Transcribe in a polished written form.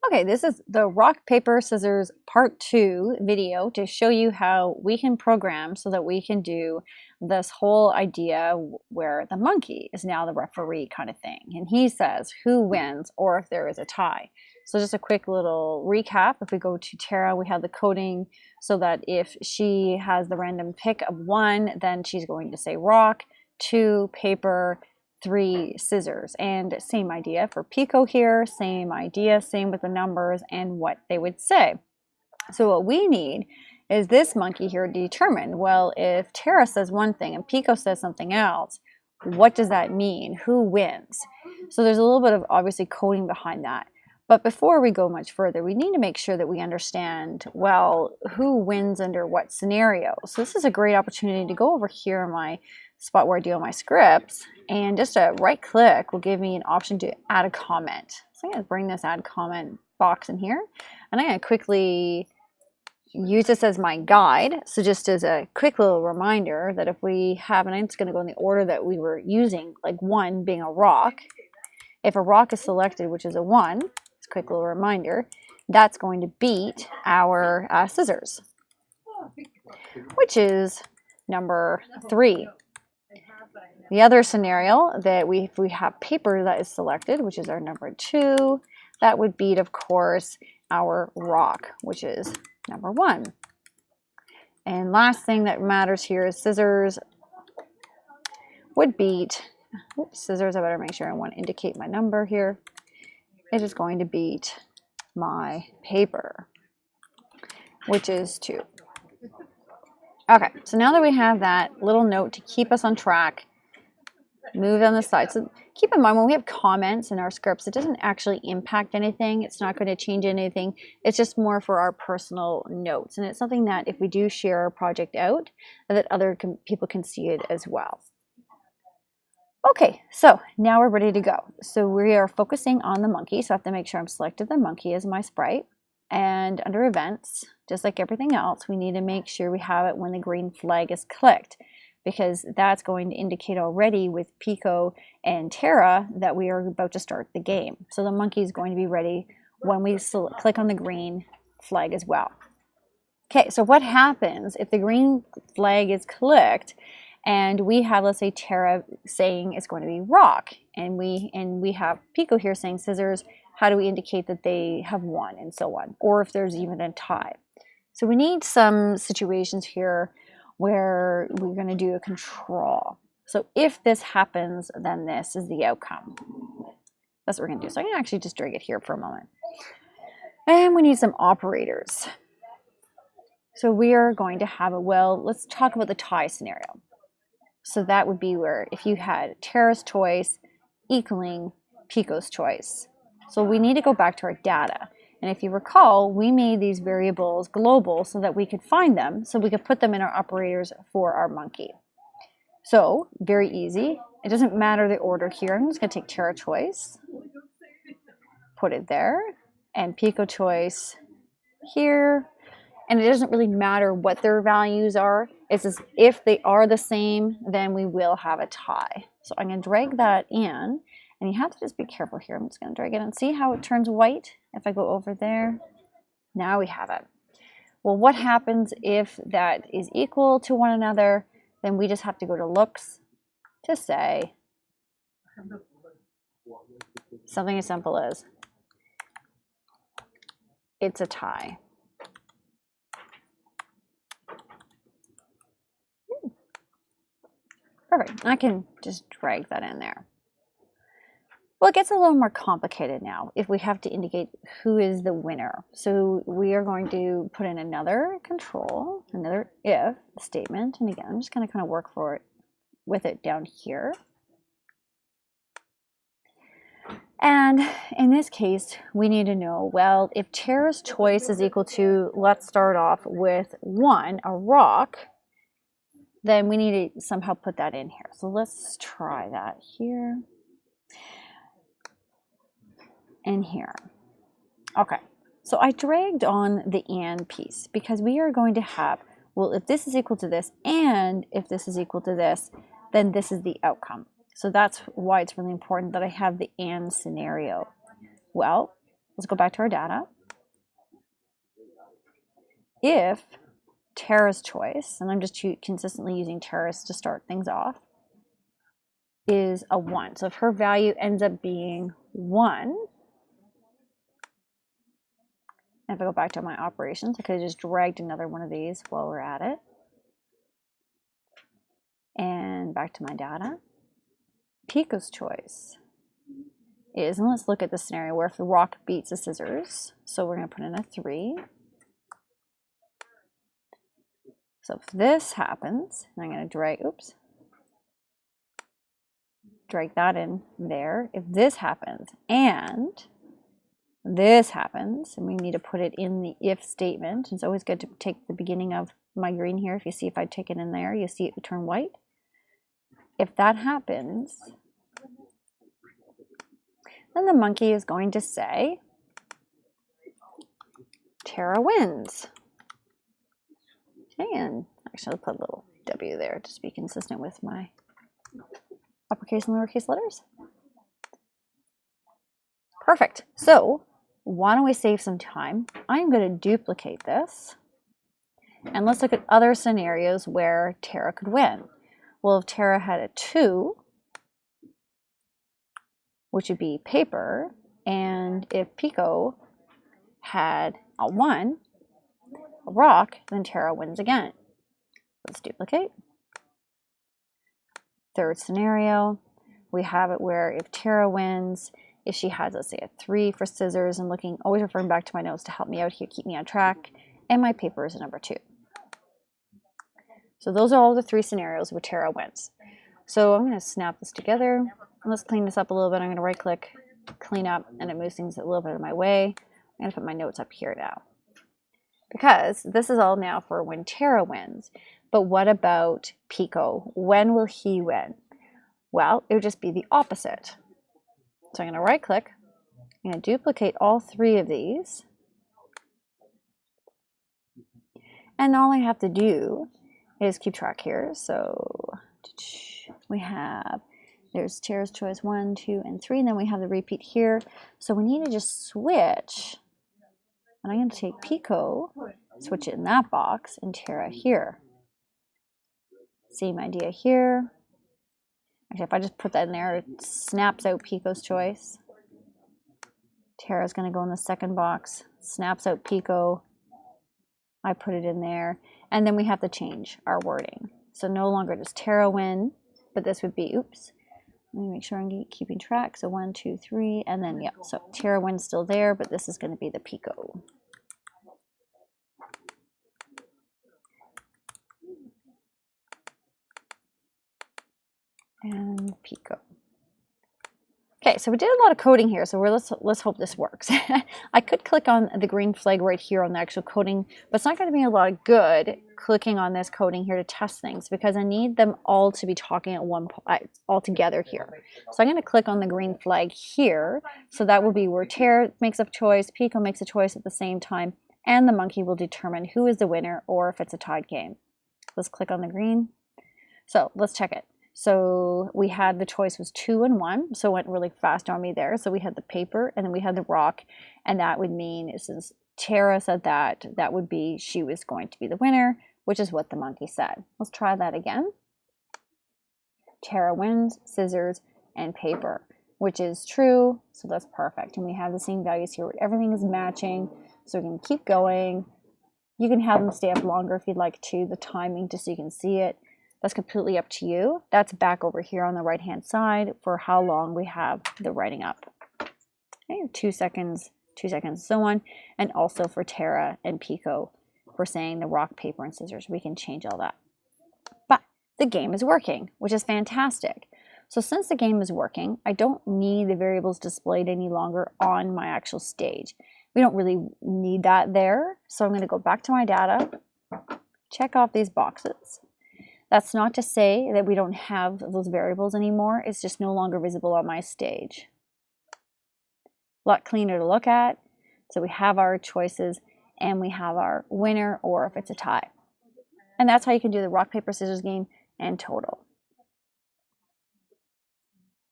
Okay, this is the rock, paper, scissors part 2 video to show you how we can program so that we can do this whole idea where the monkey is now the referee kind of thing. And he says who wins or if there is a tie. So just a quick little recap. If we go to Tara, we have the coding so that if she has the random pick of 1, then she's going to say rock, 2, paper, 3 scissors. And same idea for Pico here, same idea, same with the numbers and what they would say. So what we need is this monkey here to determine, well, if Tara says one thing and Pico says something else, what does that mean? Who wins? So there's a little bit of obviously coding behind that. But before we go much further, we need to make sure that we understand, well, who wins under what scenario. So this is a great opportunity to go over here in my spot where I do all my scripts, and just a right click will give me an option to add a comment. So I'm going to bring this add comment box in here, and I'm going to quickly use this as my guide. So just as a quick little reminder that if we have, and I'm just going to go in the order that we were using, like 1 being a rock. If a rock is selected, which is a 1, it's a quick little reminder, that's going to beat our scissors, which is number 3. The other scenario that if we have paper that is selected, which is our number 2, that would beat, of course, our rock, which is number 1. And last thing that matters here is scissors would beat, scissors, I better make sure I want to indicate my number here. It is going to beat my paper, which is 2. Okay, so now that we have that little note to keep us on track, move on the side. So keep in mind when we have comments in our scripts, it doesn't actually impact anything. It's not going to change anything. It's just more for our personal notes. And it's something that if we do share our project out, that other people can see it as well. Okay, so now we're ready to go. So we are focusing on the monkey. So I have to make sure I'm selected the monkey as my sprite. And under events, just like everything else, we need to make sure we have it when the green flag is clicked, because that's going to indicate already with Pico and Tara that we are about to start the game. So the monkey is going to be ready when we click on the green flag as well. Okay, so what happens if the green flag is clicked and we have, let's say, Tara saying it's going to be rock, and we have Pico here saying scissors? How do we indicate that they have won, and so on, or if there's even a tie? So we need some situations here where we're going to do a control. So if this happens, then this is the outcome. That's what we're going to do. So I'm going to actually just drag it here for a moment. And we need some operators. So we are going to have a, well, let's talk about the tie scenario. So that would be where if you had Tara's choice equaling Pico's choice. So we need to go back to our data. And if you recall, we made these variables global so that we could find them, so we could put them in our operators for our monkey. So very easy. It doesn't matter the order here. I'm just going to take Tara choice, put it there, and Pico choice here. And it doesn't really matter what their values are. It's just if they are the same, then we will have a tie. So I'm going to drag that in. And you have to just be careful here. I'm just going to drag it and see how it turns white. If I go over there, now we have it. Well, what happens if that is equal to one another? Then we just have to go to looks to say something as simple as it's a tie. Perfect. I can just drag that in there. Well, it gets a little more complicated now if we have to indicate who is the winner. So we are going to put in another control, another if statement. And again, I'm just going to kind of work for it with it down here. And in this case, we need to know, well, if Tara's choice is equal to, let's start off with 1, a rock, then we need to somehow put that in here. So let's try that here. And here. Okay, so I dragged on the and piece because we are going to have, well, if this is equal to this and if this is equal to this, then this is the outcome. So that's why it's really important that I have the and scenario. Well, Let's go back to our data. If Tara's choice, and I'm just consistently using Tara's to start things off, is a 1. So if her value ends up being 1, and if I go back to my operations, I could have just dragged another one of these while we're at it. And back to my data. Pico's choice is, and let's look at the scenario where if the rock beats the scissors, so we're going to put in a 3. So if this happens, and I'm going to drag, drag that in there. If this happens and this happens, and we need to put it in the if statement, it's always good to take the beginning of my green here. If you see, if I take it in there, you see it would turn white. If that happens, then the monkey is going to say, Tara wins. And actually, I'll put a little W there just to be consistent with my uppercase and lowercase letters. Perfect. So why don't we save some time? I'm going to duplicate this. And let's look at other scenarios where Tara could win. Well, if Tara had a 2, which would be paper, and if Pico had a 1, a rock, then Tara wins again. Let's duplicate. Third scenario, we have it where if Tara wins, if she has, let's say, a 3 for scissors, and looking, always referring back to my notes to help me out here, keep me on track, and my paper is a number 2. So those are all the 3 scenarios where Tara wins. So I'm going to snap this together. And let's clean this up a little bit. I'm going to right click, clean up, and it moves things a little bit out of my way. I'm going to put my notes up here now. Because this is all now for when Tara wins. But what about Pico? When will he win? Well, it would just be the opposite. So I'm going to right click. I'm going to duplicate all 3 of these. And all I have to do is keep track here. So we have, there's Tara's choice 1, 2, and 3, and then we have the repeat here. So we need to just switch, and I'm going to take Pico, switch it in that box, and Tara here. Same idea here. Actually, if I just put that in there, it snaps out Pico's choice. Tara's going to go in the second box, snaps out Pico. I put it in there. And then we have to change our wording. So no longer does Tara win, but this would be, let me make sure I'm keeping track. So 1, 2, 3, and then, yeah, so Tara wins still there, but this is going to be the Pico. And Pico. Okay, so we did a lot of coding here, so let's hope this works. I could click on the green flag right here on the actual coding, but it's not going to be a lot of good clicking on this coding here to test things because I need them all to be talking at all together here. So I'm going to click on the green flag here, so that will be where Tara makes a choice, Pico makes a choice at the same time, and the monkey will determine who is the winner or if it's a tied game. Let's click on the green. So let's check it. So we had the choice was 2 and 1, so it went really fast on me there. So we had the paper and then we had the rock, and that would mean, since Tara said that, that would be she was going to be the winner, which is what the monkey said. Let's try that again. Tara wins, scissors, and paper, which is true, so that's perfect. And we have the same values here where everything is matching, so we can keep going. You can have them stay up longer if you'd like to, the timing, just so you can see it. That's completely up to you. That's back over here on the right-hand side for how long we have the writing up. Okay, 2 seconds, 2 seconds, so on. And also for Tara and Pico for saying the rock, paper, and scissors. We can change all that. But the game is working, which is fantastic. So since the game is working, I don't need the variables displayed any longer on my actual stage. We don't really need that there. So I'm going to go back to my data, check off these boxes. That's not to say that we don't have those variables anymore. It's just no longer visible on my stage. A lot cleaner to look at. So we have our choices and we have our winner or if it's a tie. And that's how you can do the rock, paper, scissors game and total.